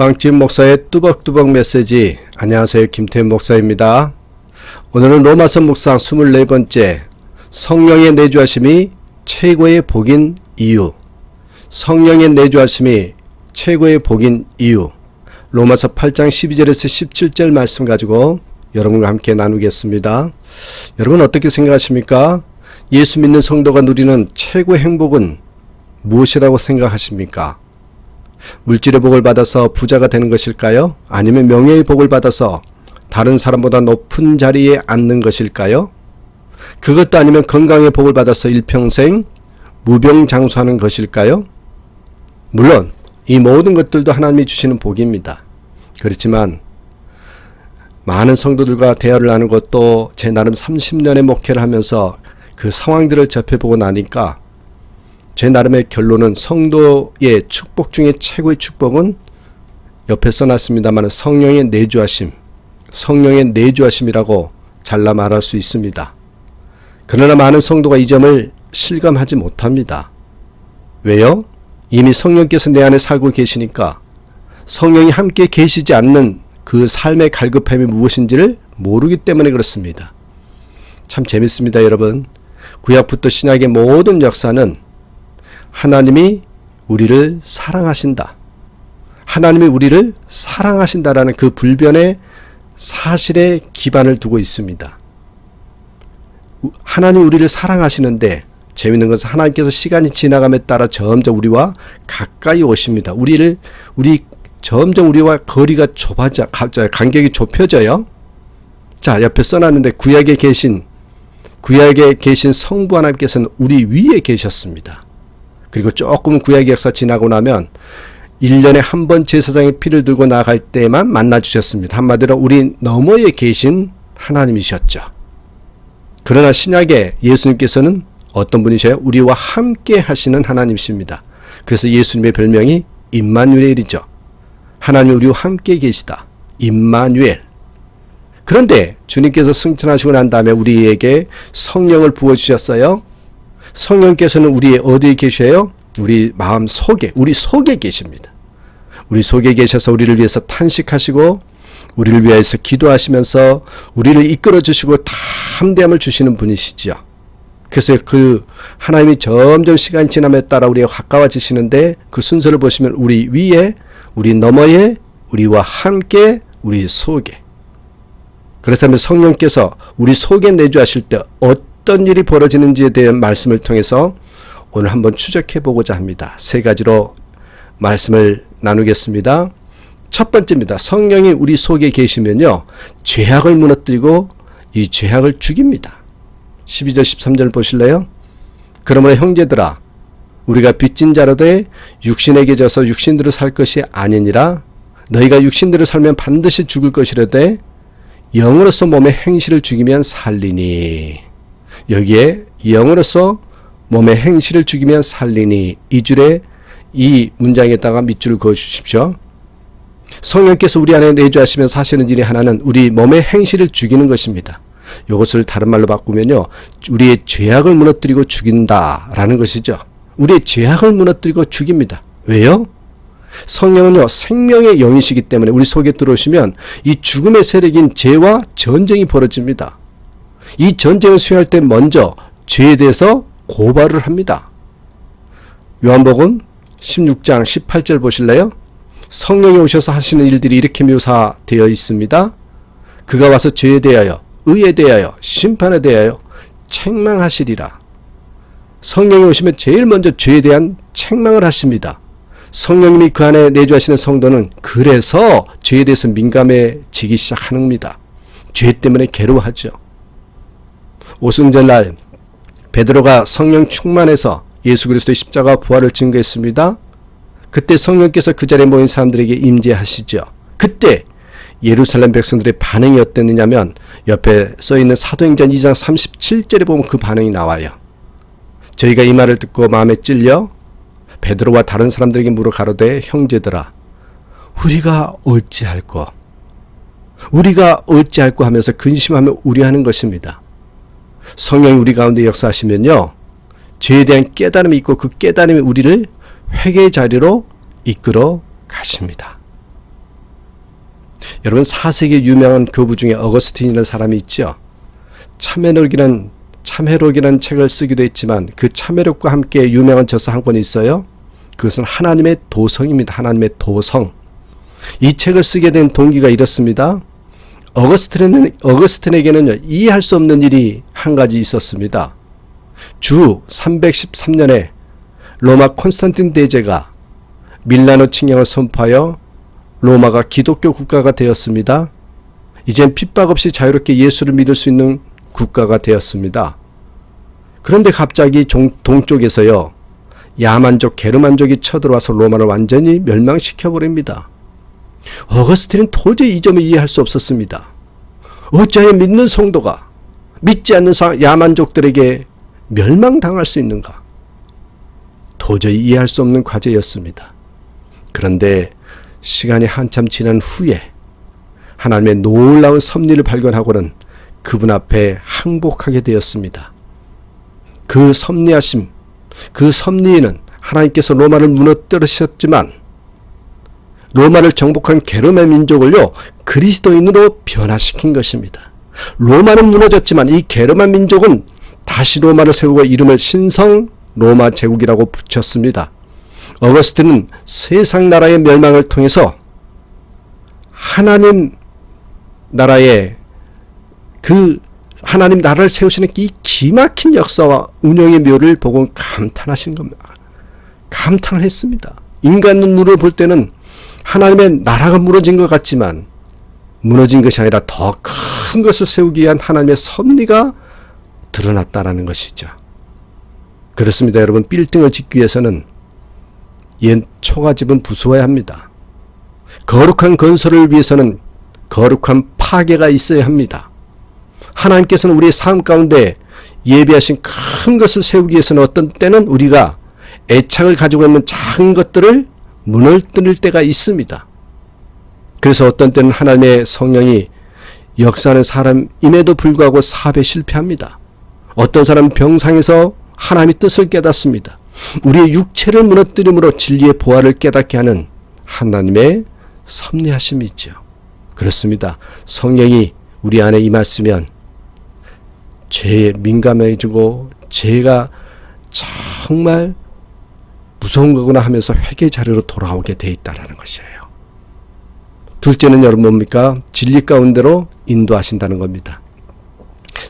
빵집 목사의 뚜벅뚜벅 메시지. 안녕하세요, 김태현 목사입니다. 오늘은 로마서 묵상 24번째, 성령의 내주하심이 최고의 복인 이유. 성령의 내주하심이 최고의 복인 이유. 로마서 8장 12절에서 17절 말씀 가지고 여러분과 함께 나누겠습니다. 여러분 어떻게 생각하십니까? 예수 믿는 성도가 누리는 최고의 행복은 무엇이라고 생각하십니까? 물질의 복을 받아서 부자가 되는 것일까요? 아니면 명예의 복을 받아서 다른 사람보다 높은 자리에 앉는 것일까요? 그것도 아니면 건강의 복을 받아서 일평생 무병장수하는 것일까요? 물론 이 모든 것들도 하나님이 주시는 복입니다. 그렇지만 많은 성도들과 대화를 나누고 또 제 나름 30년의 목회를 하면서 그 상황들을 접해보고 나니까 제 나름의 결론은 성도의 축복 중에 최고의 축복은 옆에 써놨습니다만 성령의 내주하심, 성령의 내주하심이라고 잘라 말할 수 있습니다. 그러나 많은 성도가 이 점을 실감하지 못합니다. 왜요? 이미 성령께서 내 안에 살고 계시니까 성령이 함께 계시지 않는 그 삶의 갈급함이 무엇인지를 모르기 때문에 그렇습니다. 참 재밌습니다, 여러분. 구약부터 신약의 모든 역사는 하나님이 우리를 사랑하신다. 하나님이 우리를 사랑하신다라는 그 불변의 사실에 기반을 두고 있습니다. 하나님이 우리를 사랑하시는데 재밌는 것은 하나님께서 시간이 지나감에 따라 점점 우리와 가까이 오십니다. 점점 우리와 거리가 좁아져, 간격이 좁혀져요. 자, 옆에 써놨는데 구약에 계신 성부 하나님께서는 우리 위에 계셨습니다. 그리고 조금 구약의 역사 지나고 나면 1년에 한 번 제사장의 피를 들고 나갈 때만 만나주셨습니다. 한마디로 우리 너머에 계신 하나님이셨죠. 그러나 신약에 예수님께서는 어떤 분이셔요? 우리와 함께 하시는 하나님이십니다. 그래서 예수님의 별명이 임마누엘이죠. 하나님 우리와 함께 계시다. 임마누엘. 그런데 주님께서 승천하시고 난 다음에 우리에게 성령을 부어주셨어요. 성령께서는 우리의 어디에 계셔요? 우리 마음 속에, 우리 속에 계십니다. 우리 속에 계셔서 우리를 위해서 탄식하시고 우리를 위해서 기도하시면서 우리를 이끌어 주시고 담대함을 주시는 분이시죠. 그래서 그 하나님이 점점 시간이 지남에 따라 우리가 가까워지시는데 그 순서를 보시면 우리 위에, 우리 너머에, 우리와 함께, 우리 속에. 그렇다면 성령께서 우리 속에 내주하실 때 어떤 일이 벌어지는지에 대한 말씀을 통해서 오늘 한번 추적해 보고자 합니다. 세 가지로 말씀을 나누겠습니다. 첫 번째입니다. 성령이 우리 속에 계시면요, 죄악을 무너뜨리고 이 죄악을 죽입니다. 12절 13절 보실래요? 그러므로 형제들아, 우리가 빚진 자로되 육신에게 져서 육신대로 살 것이 아니니라. 너희가 육신대로 살면 반드시 죽을 것이라되 영으로서 몸의 행실을 죽이면 살리니. 여기에 영으로서 몸의 행실을 죽이면 살리니, 이 줄에 이 문장에다가 밑줄을 그어 주십시오. 성령께서 우리 안에 내주하시면서 하시는 일이 하나는 우리 몸의 행실을 죽이는 것입니다. 이것을 다른 말로 바꾸면요, 우리의 죄악을 무너뜨리고 죽인다라는 것이죠. 우리의 죄악을 무너뜨리고 죽입니다. 왜요? 성령은요, 생명의 영이시기 때문에 우리 속에 들어오시면 이 죽음의 세력인 죄와 전쟁이 벌어집니다. 이 전쟁을 수행할 때 먼저 죄에 대해서 고발을 합니다. 요한복음 16장 18절 보실래요? 성령이 오셔서 하시는 일들이 이렇게 묘사되어 있습니다. 그가 와서 죄에 대하여, 의에 대하여, 심판에 대하여 책망하시리라. 성령이 오시면 제일 먼저 죄에 대한 책망을 하십니다. 성령님이 그 안에 내주하시는 성도는 그래서 죄에 대해서 민감해지기 시작하는 겁니다. 죄 때문에 괴로워하죠. 오순절날 베드로가 성령 충만해서 예수 그리스도의 십자가 부활을 증거했습니다. 그때 성령께서 그 자리에 모인 사람들에게 임재하시죠. 그때 예루살렘 백성들의 반응이 어땠느냐면 옆에 써있는 사도행전 2장 37절에 보면 그 반응이 나와요. 저희가 이 말을 듣고 마음에 찔려 베드로와 다른 사람들에게 물어 가로되 형제들아, 우리가 어찌할꼬 하면서 근심하며 우려하는 것입니다. 성령이 우리 가운데 역사하시면요, 죄에 대한 깨달음이 있고 그 깨달음이 우리를 회개의 자리로 이끌어 가십니다. 여러분 4세기 유명한 교부 중에 어거스틴이라는 사람이 있죠. 참회록이라는 책을 쓰기도 했지만 그 참회록과 함께 유명한 저서 한 권이 있어요. 그것은 하나님의 도성입니다. 하나님의 도성. 이 책을 쓰게 된 동기가 이렇습니다. 어거스틴에게는요, 이해할 수 없는 일이 한 가지 있었습니다. 주 313년에 로마 콘스탄틴 대제가 밀라노 칙령을 선포하여 로마가 기독교 국가가 되었습니다. 이젠 핍박 없이 자유롭게 예수를 믿을 수 있는 국가가 되었습니다. 그런데 갑자기 동쪽에서요, 야만족, 게르만족이 쳐들어와서 로마를 완전히 멸망시켜버립니다. 어거스틴은 도저히 이 점을 이해할 수 없었습니다. 어찌하여 믿는 성도가 믿지 않는 야만족들에게 멸망당할 수 있는가? 도저히 이해할 수 없는 과제였습니다. 그런데 시간이 한참 지난 후에 하나님의 놀라운 섭리를 발견하고는 그분 앞에 항복하게 되었습니다. 그 섭리하심, 그 섭리에는 하나님께서 로마를 무너뜨리셨지만 로마를 정복한 게르만 민족을요, 그리스도인으로 변화시킨 것입니다. 로마는 무너졌지만 이 게르만 민족은 다시 로마를 세우고 이름을 신성 로마 제국이라고 붙였습니다. 어거스틴은 세상 나라의 멸망을 통해서 하나님 나라의 하나님 나라를 세우시는 이 기막힌 역사와 운영의 묘를 보고 감탄하신 겁니다. 감탄을 했습니다. 인간 눈으로 볼 때는 하나님의 나라가 무너진 것 같지만 무너진 것이 아니라 더 큰 것을 세우기 위한 하나님의 섭리가 드러났다라는 것이죠. 그렇습니다. 여러분, 빌딩을 짓기 위해서는 옛 초가집은 부수어야 합니다. 거룩한 건설을 위해서는 거룩한 파괴가 있어야 합니다. 하나님께서는 우리의 삶 가운데 예비하신 큰 것을 세우기 위해서는 어떤 때는 우리가 애착을 가지고 있는 작은 것들을 무너뜨릴 때가 있습니다. 그래서 어떤 때는 하나님의 성령이 역사하는 사람임에도 불구하고 사업에 실패합니다. 어떤 사람은 병상에서 하나님의 뜻을 깨닫습니다. 우리의 육체를 무너뜨림으로 진리의 보화를 깨닫게 하는 하나님의 섭리하심이 있죠. 그렇습니다. 성령이 우리 안에 임했으면 죄에 민감해지고 죄가 정말 무서운 거구나 하면서 회개 자리로 돌아오게 돼 있다는 것이에요. 둘째는 여러분 뭡니까? 진리 가운데로 인도하신다는 겁니다.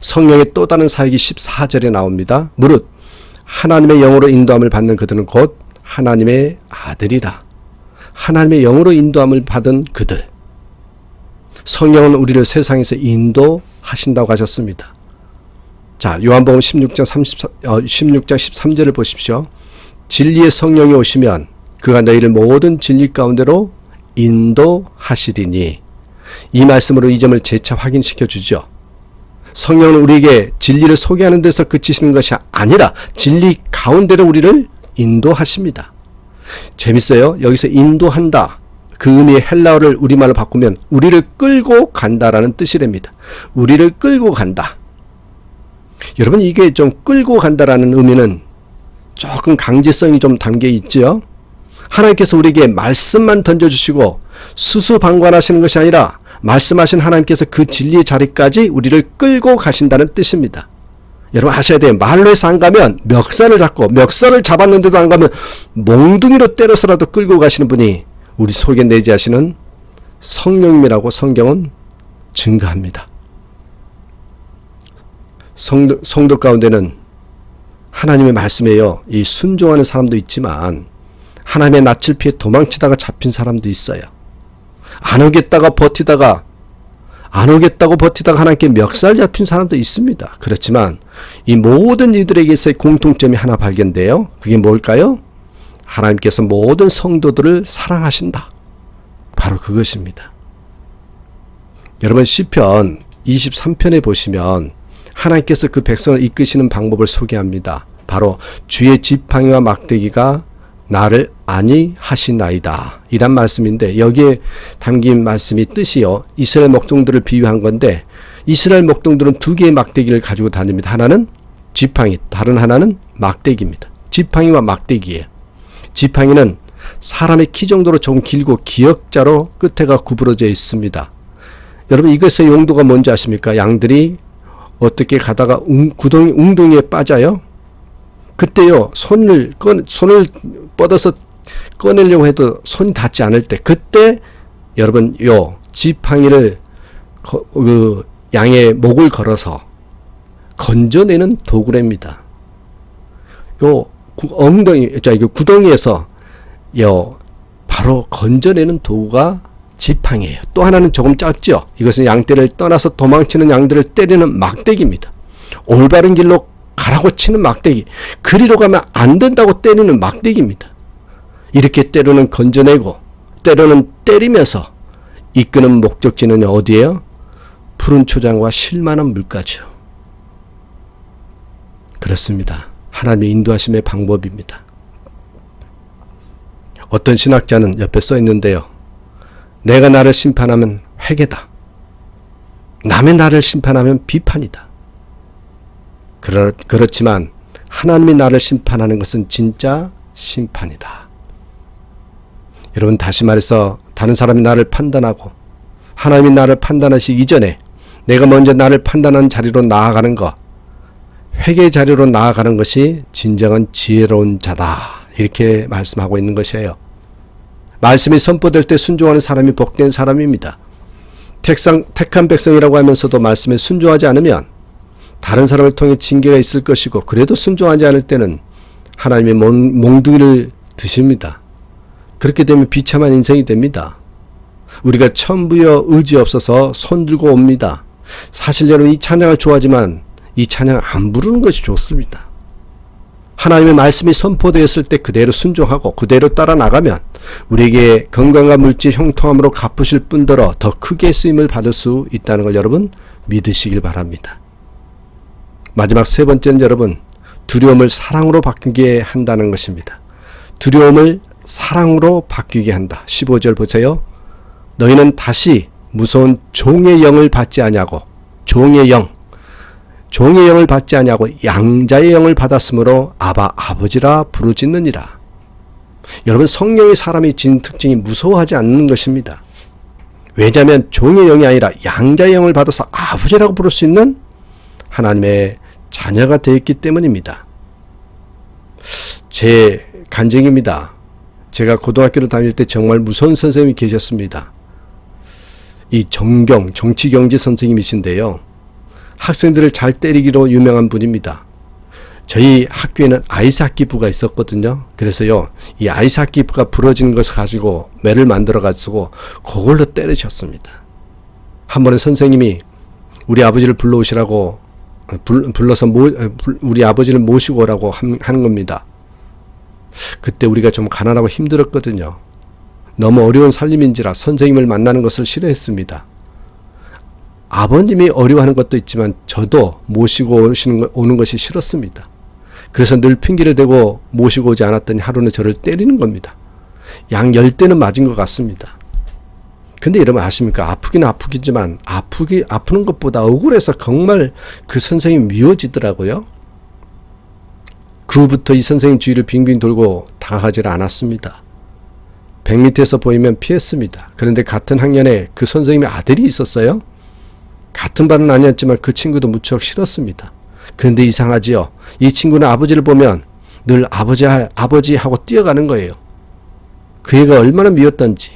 성령의 또 다른 사역이 14절에 나옵니다. 무릇 하나님의 영으로 인도함을 받는 그들은 곧 하나님의 아들이라. 하나님의 영으로 인도함을 받은 그들. 성령은 우리를 세상에서 인도하신다고 하셨습니다. 자, 요한복음 16장 13절을 보십시오. 진리의 성령이 오시면 그가 너희를 모든 진리 가운데로 인도하시리니. 이 말씀으로 이 점을 재차 확인시켜 주죠. 성령은 우리에게 진리를 소개하는 데서 그치시는 것이 아니라 진리 가운데로 우리를 인도하십니다. 재밌어요. 여기서 인도한다. 그 의미의 헬라어를 우리말로 바꾸면 우리를 끌고 간다라는 뜻이랍니다. 우리를 끌고 간다. 여러분, 이게 좀 끌고 간다라는 의미는 조금 강제성이 좀 담겨 있죠. 하나님께서 우리에게 말씀만 던져주시고 수수방관하시는 것이 아니라 말씀하신 하나님께서 그 진리의 자리까지 우리를 끌고 가신다는 뜻입니다. 여러분 아셔야 돼요. 말로 해서 안 가면 멱살을 잡고, 멱살을 잡았는데도 안 가면 몽둥이로 때려서라도 끌고 가시는 분이 우리 속에 내재하시는 성령님이라고 성경은 증거합니다. 성도 가운데는 하나님의 말씀에요, 이 순종하는 사람도 있지만 하나님의 낯을 피해 도망치다가 잡힌 사람도 있어요. 안 오겠다고 버티다가 하나님께 멱살 잡힌 사람도 있습니다. 그렇지만 이 모든 이들에게서의 공통점이 하나 발견돼요. 그게 뭘까요? 하나님께서 모든 성도들을 사랑하신다. 바로 그것입니다. 여러분 시편 23편에 보시면 하나님께서 그 백성을 이끄시는 방법을 소개합니다. 바로 주의 지팡이와 막대기가 나를 안위하시나이다. 이란 말씀인데 여기에 담긴 말씀이 뜻이요, 이스라엘 목동들을 비유한 건데 이스라엘 목동들은 두 개의 막대기를 가지고 다닙니다. 하나는 지팡이, 다른 하나는 막대기입니다. 지팡이와 막대기예요. 지팡이는 사람의 키 정도로 좀 길고 기역자로 끝에가 구부러져 있습니다. 여러분 이것의 용도가 뭔지 아십니까? 양들이 어떻게 가다가 웅덩이에 빠져요? 그때요, 손을 뻗어서 꺼내려고 해도 손이 닿지 않을 때, 그때 여러분 요 지팡이를 양의 목을 걸어서 건져내는 도구랍니다. 요 구덩이에서 바로 건져내는 도구가 지팡이에요. 또 하나는 조금 짧죠. 이것은 양떼를 떠나서 도망치는 양들을 때리는 막대기입니다. 올바른 길로 가라고 치는 막대기. 그리로 가면 안 된다고 때리는 막대기입니다. 이렇게 때로는 건져내고 때로는 때리면서 이끄는 목적지는 어디예요? 푸른 초장과 쉴만한 물가죠. 그렇습니다. 하나님의 인도하심의 방법입니다. 어떤 신학자는 옆에 써 있는데요. 내가 나를 심판하면 회개다. 남의 나를 심판하면 비판이다. 그렇지만 하나님이 나를 심판하는 것은 진짜 심판이다. 여러분 다시 말해서 다른 사람이 나를 판단하고 하나님이 나를 판단하시기 이전에 내가 먼저 나를 판단하는 자리로 나아가는 것, 회개의 자리로 나아가는 것이 진정한 지혜로운 자다. 이렇게 말씀하고 있는 것이에요. 말씀이 선포될 때 순종하는 사람이 복된 사람입니다. 택한 백성이라고 하면서도 말씀에 순종하지 않으면 다른 사람을 통해 징계가 있을 것이고, 그래도 순종하지 않을 때는 하나님의 몽둥이를 드십니다. 그렇게 되면 비참한 인생이 됩니다. 우리가 천부여 의지 없어서 손들고 옵니다. 사실 여러분 이 찬양을 좋아하지만 이 찬양 안 부르는 것이 좋습니다. 하나님의 말씀이 선포되었을 때 그대로 순종하고 그대로 따라 나가면 우리에게 건강과 물질 형통함으로 갚으실 뿐더러 더 크게 쓰임을 받을 수 있다는 걸 여러분 믿으시길 바랍니다. 마지막 세 번째는 여러분 두려움을 사랑으로 바뀌게 한다는 것입니다. 두려움을 사랑으로 바뀌게 한다. 15절 보세요. 너희는 다시 무서운 종의 영을 받지 아니하고 종의 영을 받지 아니하고 양자의 영을 받았으므로 아바 아버지라 부르짖느니라. 여러분 성령의 사람이 지닌 특징이 무서워하지 않는 것입니다. 왜냐하면 종의 영이 아니라 양자의 영을 받아서 아버지라고 부를 수 있는 하나님의 자녀가 되었기 때문입니다. 제 간증입니다. 제가 고등학교를 다닐 때 정말 무서운 선생님이 계셨습니다. 이 정치경제 선생님이신데요. 학생들을 잘 때리기로 유명한 분입니다. 저희 학교에는 아이스하키부가 있었거든요. 그래서요, 이 아이스하키부가 부러진 것을 가지고 매를 만들어가지고 그걸로 때리셨습니다. 한 번에 선생님이 우리 아버지를 불러오시라고 불러서 우리 아버지를 모시고 오라고 하는 겁니다. 그때 우리가 좀 가난하고 힘들었거든요. 너무 어려운 살림인지라 선생님을 만나는 것을 싫어했습니다. 아버님이 어려워하는 것도 있지만 저도 모시고 오는 것이 싫었습니다. 그래서 늘 핑계를 대고 모시고 오지 않았더니 하루는 저를 때리는 겁니다. 양 10대는 맞은 것 같습니다. 근데 여러분 아십니까? 아프긴 아프겠지만 아프는 것보다 억울해서 정말 그 선생님이 미워지더라고요. 그 후부터 이 선생님 주위를 빙빙 돌고 다가가지 않았습니다. 100m에서 보이면 피했습니다. 그런데 같은 학년에 그 선생님의 아들이 있었어요. 같은 반은 아니었지만 그 친구도 무척 싫었습니다. 그런데 이상하지요. 이 친구는 아버지를 보면 늘 아버지 하고 뛰어가는 거예요. 그 애가 얼마나 미웠던지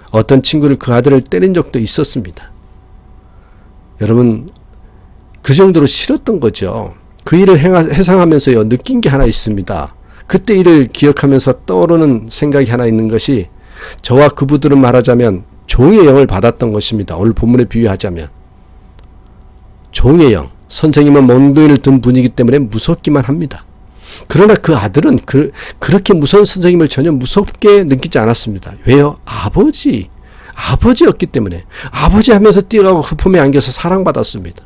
어떤 친구를 그 아들을 때린 적도 있었습니다. 여러분 그 정도로 싫었던 거죠. 그 일을 회상하면서요 느낀 게 하나 있습니다. 그때 일을 기억하면서 떠오르는 생각이 하나 있는 것이 저와 그분들은 말하자면 종의 영을 받았던 것입니다. 오늘 본문에 비유하자면 종의 영, 선생님은 몽둥이를 든 분이기 때문에 무섭기만 합니다. 그러나 그 아들은 그렇게 무서운 선생님을 전혀 무섭게 느끼지 않았습니다. 왜요? 아버지였기 때문에 아버지 하면서 뛰어가고 그 품에 안겨서 사랑받았습니다.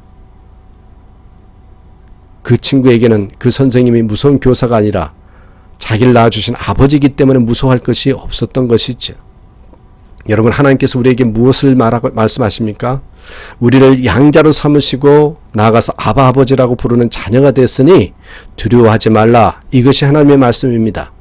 그 친구에게는 그 선생님이 무서운 교사가 아니라 자기를 낳아주신 아버지이기 때문에 무서워할 것이 없었던 것이죠. 여러분 하나님께서 우리에게 무엇을 말씀하십니까? 우리를 양자로 삼으시고 나아가서 아바 아버지라고 부르는 자녀가 됐으니 두려워하지 말라. 이것이 하나님의 말씀입니다.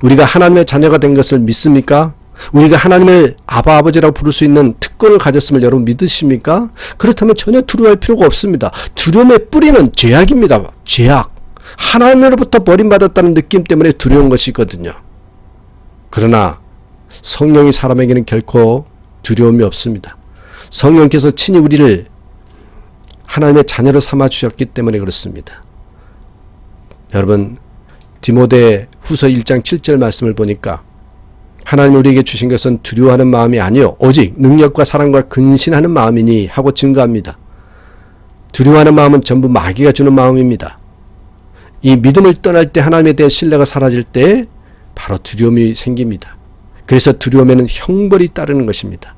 우리가 하나님의 자녀가 된 것을 믿습니까? 우리가 하나님을 아바 아버지라고 부를 수 있는 특권을 가졌음을 여러분 믿으십니까? 그렇다면 전혀 두려워할 필요가 없습니다. 두려움의 뿌리는 죄악입니다. 죄악. 하나님으로부터 버림받았다는 느낌 때문에 두려운 것이거든요. 그러나 성령이 사람에게는 결코 두려움이 없습니다. 성령께서 친히 우리를 하나님의 자녀로 삼아 주셨기 때문에 그렇습니다. 여러분, 디모데 후서 1장 7절 말씀을 보니까 하나님 우리에게 주신 것은 두려워하는 마음이 아니요 오직 능력과 사랑과 근신하는 마음이니 하고 증거합니다. 두려워하는 마음은 전부 마귀가 주는 마음입니다. 이 믿음을 떠날 때 하나님에 대한 신뢰가 사라질 때 바로 두려움이 생깁니다. 그래서 두려움에는 형벌이 따르는 것입니다.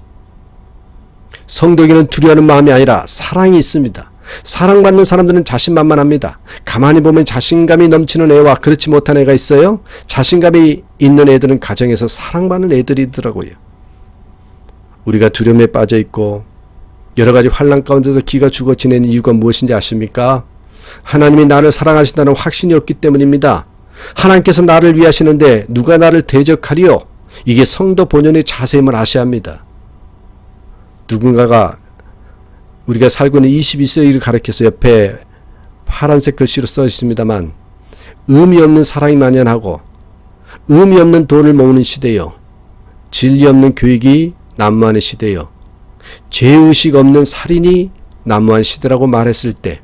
성도에게는 두려워하는 마음이 아니라 사랑이 있습니다. 사랑받는 사람들은 자신만만합니다. 가만히 보면 자신감이 넘치는 애와 그렇지 못한 애가 있어요. 자신감이 있는 애들은 가정에서 사랑받는 애들이더라고요. 우리가 두려움에 빠져 있고 여러 가지 환난 가운데서 기가 죽어 지내는 이유가 무엇인지 아십니까? 하나님이 나를 사랑하신다는 확신이 없기 때문입니다. 하나님께서 나를 위하시는데 누가 나를 대적하리요? 이게 성도 본연의 자세임을 아셔야 합니다. 누군가가 우리가 살고 있는 22세기를 가리켜서 옆에 파란색 글씨로 써 있습니다만 의미 없는 사랑이 만연하고 의미 없는 돈을 모으는 시대요. 진리 없는 교육이 난무하는 시대요. 죄의식 없는 살인이 난무한 시대라고 말했을 때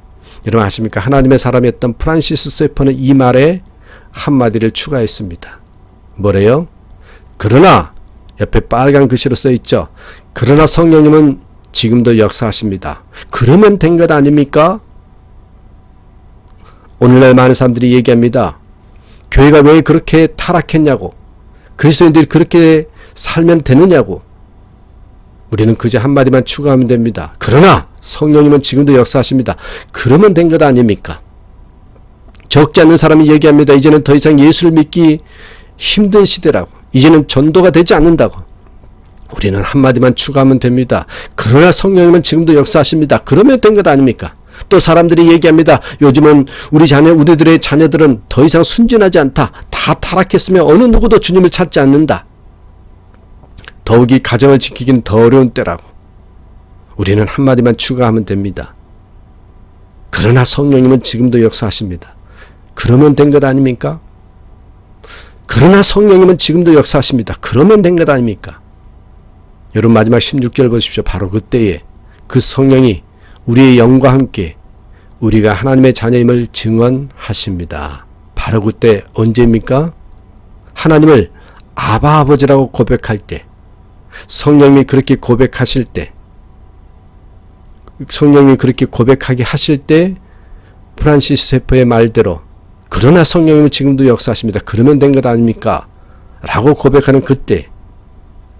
여러분 아십니까? 하나님의 사람이었던 프란시스 세퍼는 이 말에 한마디를 추가했습니다. 뭐래요? 그러나 옆에 빨간 글씨로 써 있죠. 그러나 성령님은 지금도 역사하십니다. 그러면 된 것 아닙니까? 오늘날 많은 사람들이 얘기합니다. 교회가 왜 그렇게 타락했냐고. 그리스도인들이 그렇게 살면 되느냐고. 우리는 그저 한마디만 추가하면 됩니다. 그러나 성령님은 지금도 역사하십니다. 그러면 된 것 아닙니까? 적지 않는 사람이 얘기합니다. 이제는 더 이상 예수를 믿기 힘든 시대라고. 이제는 전도가 되지 않는다고. 우리는 한마디만 추가하면 됩니다. 그러나 성령님은 지금도 역사하십니다. 그러면 된 것 아닙니까? 또 사람들이 얘기합니다. 요즘은 우리들의 자녀들은 더 이상 순진하지 않다. 다 타락했으며 어느 누구도 주님을 찾지 않는다. 더욱이 가정을 지키기는 더 어려운 때라고. 우리는 한마디만 추가하면 됩니다. 그러나 성령님은 지금도 역사하십니다. 그러면 된 것 아닙니까? 그러나 성령님은 지금도 역사하십니다. 그러면 된 것 아닙니까? 여러분 마지막 16절 보십시오. 바로 그때에 그 성령이 우리의 영과 함께 우리가 하나님의 자녀임을 증언하십니다. 바로 그때 언제입니까? 하나님을 아바 아버지라고 고백할 때, 성령님이 그렇게 고백하실 때, 성령님이 그렇게 고백하게 하실 때 프란시스 세퍼의 말대로 그러나 성령님은 지금도 역사하십니다. 그러면 된 것 아닙니까? 라고 고백하는 그때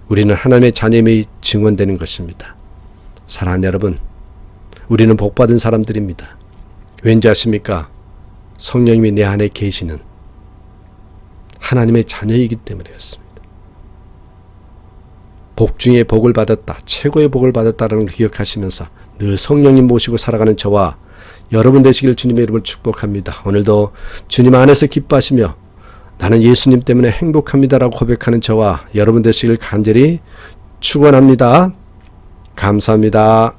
우리는 하나님의 자녀임이 증언되는 것입니다. 사랑하는 여러분, 우리는 복받은 사람들입니다. 왠지 아십니까? 성령님이 내 안에 계시는 하나님의 자녀이기 때문에 그렇습니다. 복 중에 복을 받았다, 최고의 복을 받았다는 걸 기억하시면서 늘 성령님 모시고 살아가는 저와 여러분 되시길 주님의 이름으로 축복합니다. 오늘도 주님 안에서 기뻐하시며 나는 예수님 때문에 행복합니다라고 고백하는 저와 여러분 되시길 간절히 축원합니다. 감사합니다.